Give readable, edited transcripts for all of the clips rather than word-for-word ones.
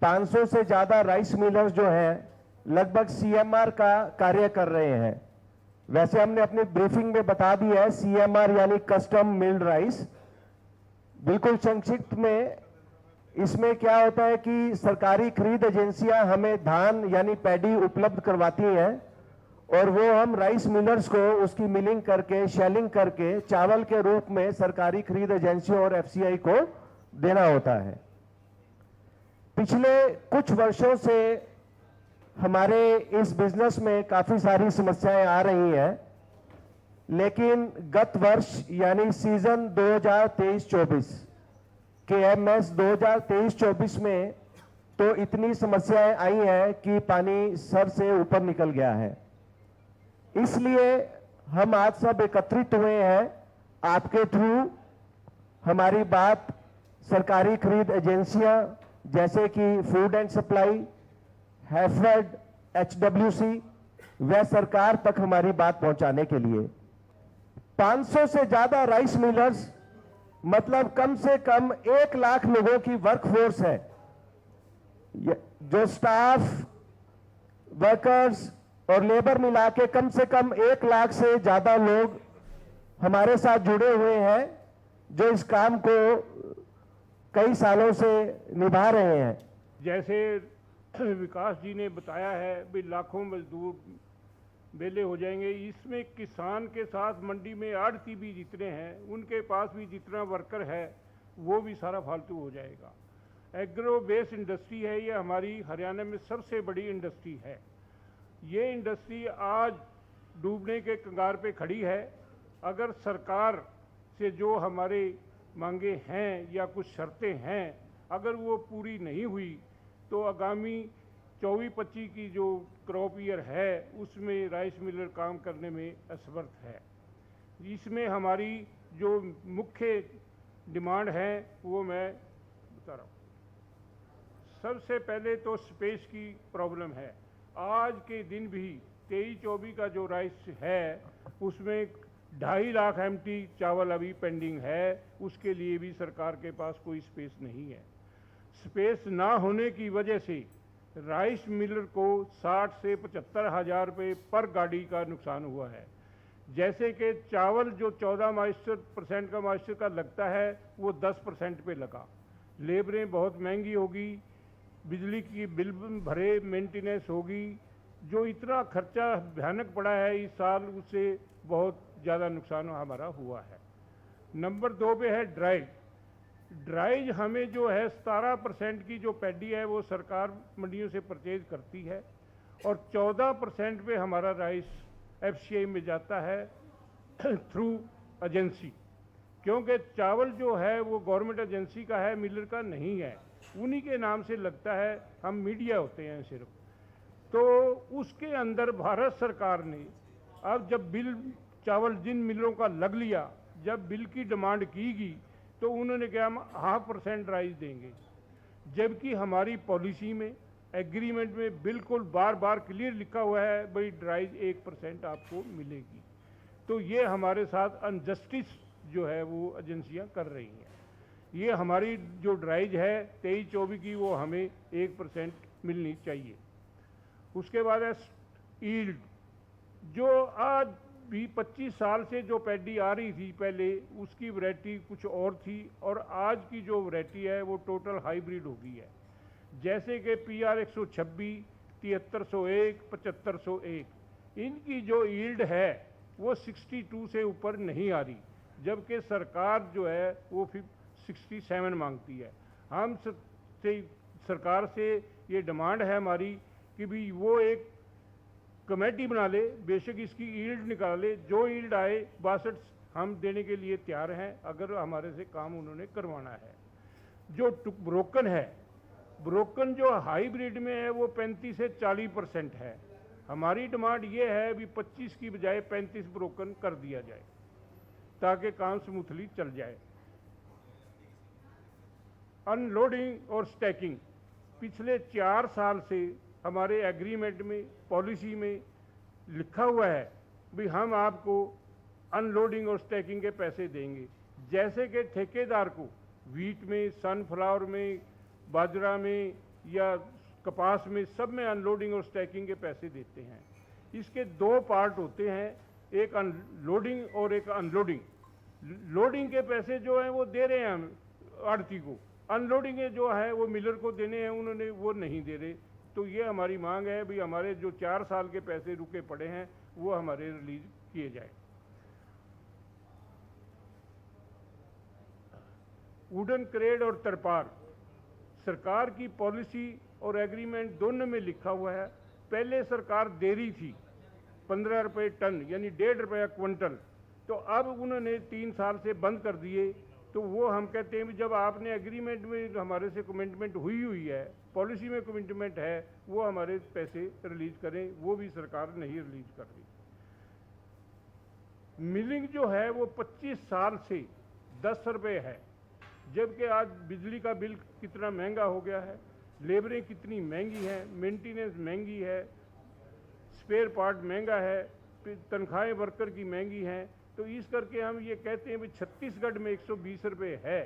500 से ज़्यादा rice millers जो हैं लगभग सीएमआर का कार्य कर रहे हैं। वैसे हमने अपनी ब्रीफिंग में बता दिया है, सीएमआर यानी कस्टम मिल्ड राइस। बिल्कुल संक्षिप्त में इसमें क्या होता है कि सरकारी खरीद एजेंसियां हमें धान यानी पैडी उपलब्ध करवाती हैं और वो हम राइस मिलर्स को उसकी मिलिंग करके शेलिंग करके चावल के रूप में सरकारी खरीद एजेंसियों और एफसीआई को देना होता है। पिछले कुछ वर्षों से हमारे इस बिजनेस में काफी सारी समस्याएं आ रही हैं, लेकिन गत वर्ष यानी सीजन 2023-24 के एमएस 2023-24 में तो इतनी समस्याएं आई हैं कि पानी सर से ऊपर निकल गया है। इसलिए हम आज सब एकत्रित हुए हैं, आपके थ्रू हमारी बात सरकारी खरीद एजेंसियां जैसे कि food and supply, HAFED, HWC व सरकार तक हमारी बात पहुंचाने के लिए 500 से ज्यादा राइस मिलर्स मतलब कम से कम 1 लाख लोगों की वर्कफोर्स है, जो स्टाफ, वर्कर्स और लेबर मिला के कम से कम 1 लाख से ज्यादा लोग हमारे साथ जुड़े हुए हैं, जो इस काम को कई सालों से निभा रहे हैं। जैसे विकास जी ने बताया है भी लाखों मजदूर बेले हो जाएंगे, इसमें किसान के साथ मंडी में आड़ती भी जितने हैं उनके पास भी जितना वर्कर है वो भी सारा फालतू हो जाएगा। एग्रो बेस्ड इंडस्ट्री है, ये हमारी हरियाणा में सबसे बड़ी इंडस्ट्री है। ये इंडस्ट्री आज डूबने के कगार पे खड़ी है। अगर सरकार से जो हमारे मांगे हैं या कुछ शर्तें हैं अगर वो पूरी नहीं हुई तो आगामी 24-25 की जो क्रॉप ईयर है उसमें राइस मिलर काम करने में असमर्थ है। इसमें हमारी जो मुख्य डिमांड है वो मैं बता रहा हूँ। सबसे पहले तो स्पेस की प्रॉब्लम है। आज के दिन भी 23-24 का जो राइस है उसमें 2.5 लाख एमटी चावल अभी पेंडिंग है, उसके लिए भी सरकार के पास कोई स्पेस नहीं है। स्पेस ना होने की वजह से राइस मिलर को 60 से 75 हज़ार रुपये पर गाड़ी का नुकसान हुआ है। जैसे कि चावल जो 14% का मॉइस्चर का लगता है वो 10% पे लगा, लेबरें बहुत महंगी होगी, बिजली की बिल भरे, मेंटेनेंस होगी, जो इतना खर्चा भयानक पड़ा है इस साल, उससे बहुत ज़्यादा नुकसान हमारा हुआ है। नंबर 2 पे है ड्राइज हमें जो है 17% की जो पैडी है वो सरकार मंडियों से परचेज करती है और 14% पे हमारा राइस एफसीआई में जाता है थ्रू एजेंसी, क्योंकि चावल जो है वो गवर्नमेंट एजेंसी का है, मिलर का नहीं है, उन्हीं के नाम से लगता है, हम मीडिया होते हैं सिर्फ। तो उसके अंदर भारत सरकार ने अब जब बिल चावल जिन मिलरों का लग लिया, जब बिल की डिमांड की गई तो उन्होंने कहा हम 0.5% राइस देंगे, जबकि हमारी पॉलिसी में एग्रीमेंट में बिल्कुल बार बार क्लियर लिखा हुआ है भाई राइस 1% आपको मिलेगी। तो ये हमारे साथ अनजस्टिस जो है वो एजेंसियां कर रही हैं। ये हमारी जो ड्राइज है 23-24 की वो हमें 1% मिलनी चाहिए। उसके बाद है ईल्ड, जो आज भी 25 साल से जो पैडी आ रही थी पहले उसकी वैरायटी कुछ और थी और आज की जो वैरायटी है वो टोटल हाइब्रिड हो गई है। जैसे कि PR 126, 7301, 7501, इनकी जो ईल्ड है वो 62 से ऊपर नहीं आ रही, जबकि सरकार जो है वो 67 मांगती है। हम सरकार से ये डिमांड है हमारी कि भी वो एक कमेटी बना ले, बेशक इसकी ईल्ड निकाले, जो ईल्ड आए 62 हम देने के लिए तैयार हैं अगर हमारे से काम उन्होंने करवाना है। जो ब्रोकन है, ब्रोकन जो हाइब्रिड में है वो 35 से 40% है। हमारी डिमांड ये है भी 25 की बजाय 35 ब्रोकन कर दिया जाए ताकि काम स्मूथली चल जाए। अनलोडिंग और स्टैकिंग, पिछले 4 साल से हमारे एग्रीमेंट में, पॉलिसी में लिखा हुआ है भी हम आपको अनलोडिंग और स्टैकिंग के पैसे देंगे। जैसे कि ठेकेदार को वीट में, सनफ्लावर में, बाजरा में या कपास में, सब में अनलोडिंग और स्टैकिंग के पैसे देते हैं। इसके दो पार्ट होते हैं, एक लोडिंग और एक अनलोडिंग। लोडिंग के पैसे जो हैं वो दे रहे हैं हम आड़ती को, अनलोडिंग के जो है वो मिलर को देने हैं, उन्होंने वो नहीं दे रहे। तो ये हमारी मांग है भी हमारे जो 4 साल के पैसे रुके पड़े हैं वो हमारे रिलीज किए जाए। वुडन क्रेड और तरपाल, सरकार की पॉलिसी और एग्रीमेंट दोनों में लिखा हुआ है। पहले सरकार दे रही थी 15 रुपये टन यानी 1.5 रुपया क्विंटल, तो अब उन्होंने 3 साल से बंद कर दिए। तो वो हम कहते हैं कि जब आपने एग्रीमेंट में हमारे से कमिटमेंट हुई है, पॉलिसी में कमिटमेंट है, वो हमारे पैसे रिलीज करें, वो भी सरकार नहीं रिलीज कर रही। मिलिंग जो है वो 25 साल से 10 रुपये है, जबकि आज बिजली का बिल कितना महंगा हो गया है, लेबरें कितनी महंगी हैं, मेंटेनेंस महंगी है, स्पेयर पार्ट महंगा है, तनख्वाहें वर्कर की महंगी हैं। तो इस करके हम ये कहते हैं कि छत्तीसगढ़ में 120 रुपये है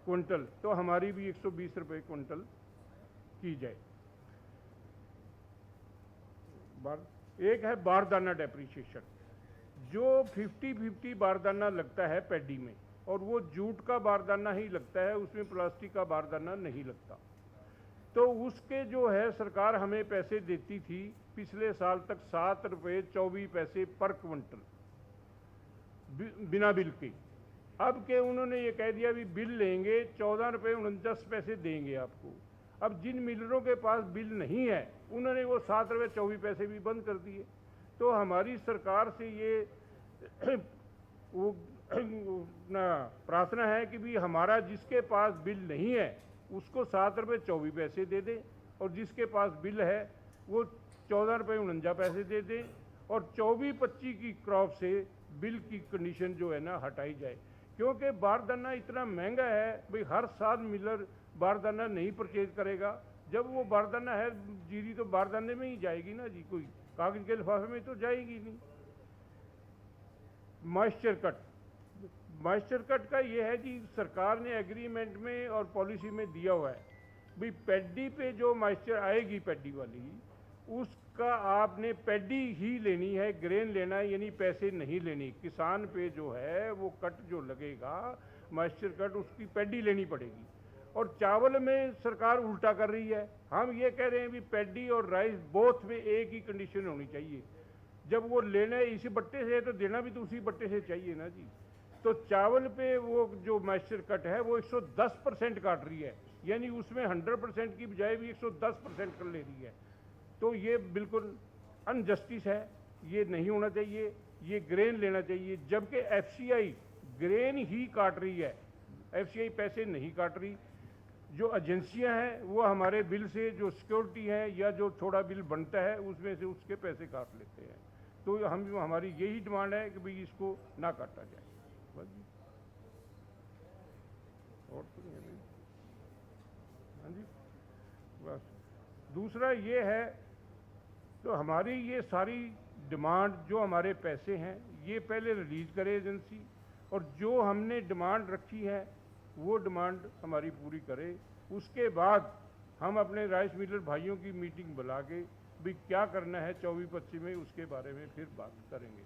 क्विंटल, तो हमारी भी 120 रुपये क्विंटल की जाए। एक है बारदाना डेप्रिसिएशन, जो 50-50 बारदाना लगता है पैडी में, और वो जूट का बारदाना ही लगता है, उसमें प्लास्टिक का बारदाना नहीं लगता। तो उसके जो है सरकार हमें पैसे देती थी पिछले साल तक 7 रुपये 24 पैसे पर क्विंटल बिना बिल के। अब के उन्होंने ये कह दिया भी बिल लेंगे 14 रुपये 49 पैसे देंगे आपको। अब जिन मिलरों के पास बिल नहीं है उन्होंने वो 7 रुपये 24 पैसे भी बंद कर दिए। तो हमारी सरकार से ये वो ना प्रार्थना है कि भी हमारा जिसके पास बिल नहीं है उसको 7 रुपये 24 पैसे दे दें, और जिसके पास बिल है वो 14 रुपये 49 पैसे दे दें, और 24-25 की क्रॉप से बिल की कंडीशन जो है ना हटाई जाए। क्योंकि बारदाना इतना महंगा है भाई हर साल मिलर बारदाना नहीं परचेज करेगा। जब वो बारदाना है जीरी तो बारदाने में ही जाएगी ना जी, कोई कागज के लिफाफे में तो जाएगी नहीं। मॉइस्चर कट का ये है कि सरकार ने एग्रीमेंट में और पॉलिसी में दिया हुआ है भाई पैडी पे जो मॉइस्चर आएगी पैडी वाली, उसका आपने पैडी ही लेनी है, ग्रेन लेना है, यानी पैसे नहीं लेनी। किसान पे जो है वो कट जो लगेगा मॉइस्चर कट, उसकी पैडी लेनी पड़ेगी। और चावल में सरकार उल्टा कर रही है। हम ये कह रहे हैं कि पैडी और राइस बोथ में एक ही कंडीशन होनी चाहिए। जब वो लेना इसी बट्टे से है तो देना भी तो उसी बट्टे से चाहिए ना जी। तो चावल पे वो जो मॉइस्चर कट है वो 110% काट रही है, यानी उसमें 100% की बजाय भी 110% कर ले रही है। तो ये बिल्कुल अनजस्टिस है, ये नहीं होना चाहिए। ये ग्रेन लेना चाहिए, जबकि एफसीआई ग्रेन ही काट रही है, एफसीआई पैसे नहीं काट रही। जो एजेंसियां हैं वो हमारे बिल से जो सिक्योरिटी है या जो थोड़ा बिल बनता है उसमें से उसके पैसे काट लेते हैं। तो हमारी यही डिमांड है कि भाई इसको ना काटा जाए। बस जी, और तो नहीं है। हाँ जी, बस दूसरा ये है, तो हमारी ये सारी डिमांड जो हमारे पैसे हैं ये पहले रिलीज करे एजेंसी, और जो हमने डिमांड रखी है वो डिमांड हमारी पूरी करे। उसके बाद हम अपने राइस मिलर भाइयों की मीटिंग बुला के भी क्या करना है 24-25 में, उसके बारे में फिर बात करेंगे।